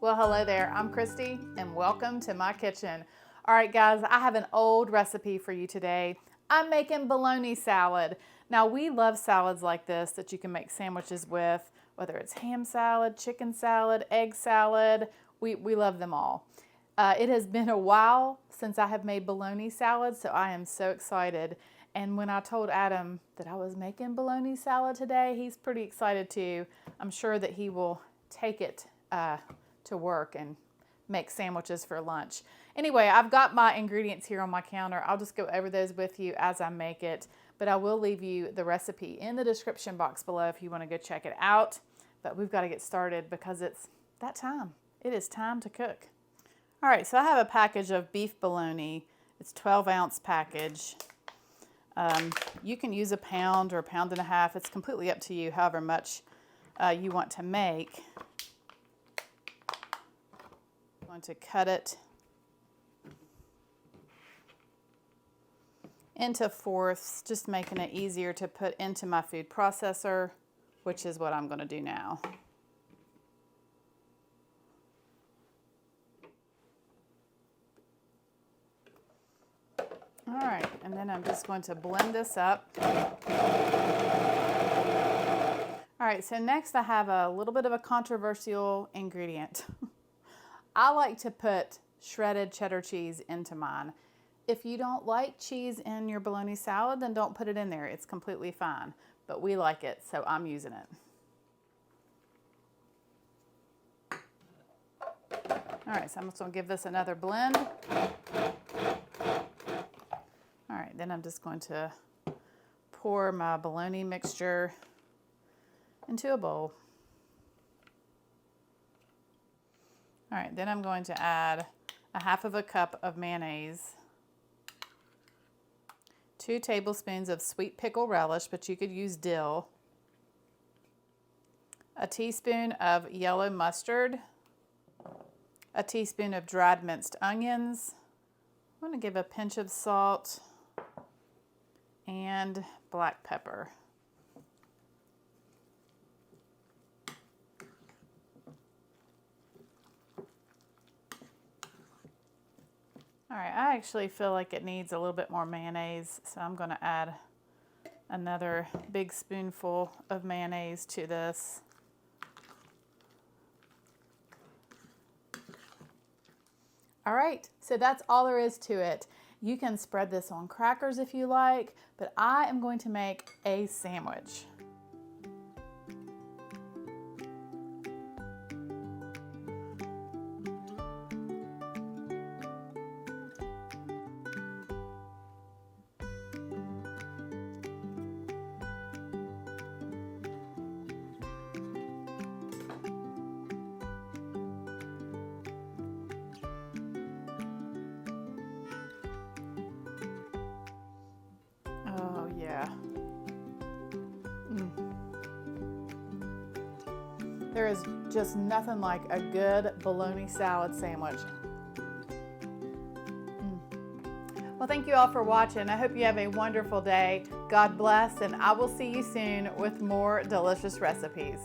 Well, hello there, I'm Christy and welcome to my kitchen. All right guys, I have an old recipe for you today. I'm making bologna salad. Now we love salads like this that you can make sandwiches with, whether it's ham salad, chicken salad, egg salad, we love them all. It has been a while since I have made bologna salad, so I am so excited. And when I told Adam that I was making bologna salad today, he's pretty excited too. I'm sure that he will take it to work and make sandwiches for lunch. Anyway, I've got my ingredients here on my counter. I'll just go over those with you as I make it, but I will leave you the recipe in the description box below if you want to go check it out. But we've got to get started because it's that time. It is time to cook. All right, so I have a package of beef bologna. It's 12-ounce package. You can use a pound or a pound and a half. It's completely up to you, however much you want to make. I'm going to cut it into fourths, just making it easier to put into my food processor, which is what I'm going to do now. All right, and then I'm just going to blend this up. All right, so next I have a little bit of a controversial ingredient. I like to put shredded cheddar cheese into mine. If you don't like cheese in your bologna salad, then don't put it in there. It's completely fine, but we like it, so I'm using it. All right, so I'm just gonna give this another blend. All right, then I'm just going to pour my bologna mixture into a bowl. All right, then I'm going to add a half of a cup of mayonnaise, 2 tablespoons of sweet pickle relish, but you could use dill, a teaspoon of yellow mustard, a teaspoon of dried minced onions. I'm going to give a pinch of salt and black pepper. All right, I actually feel like it needs a little bit more mayonnaise, so I'm going to add another big spoonful of mayonnaise to this. All right, so that's all there is to it. You can spread this on crackers if you like, but I am going to make a sandwich. Oh yeah. There is just nothing like a good bologna salad sandwich. Well, thank you all for watching. I hope you have a wonderful day. God bless, and I will see you soon with more delicious recipes.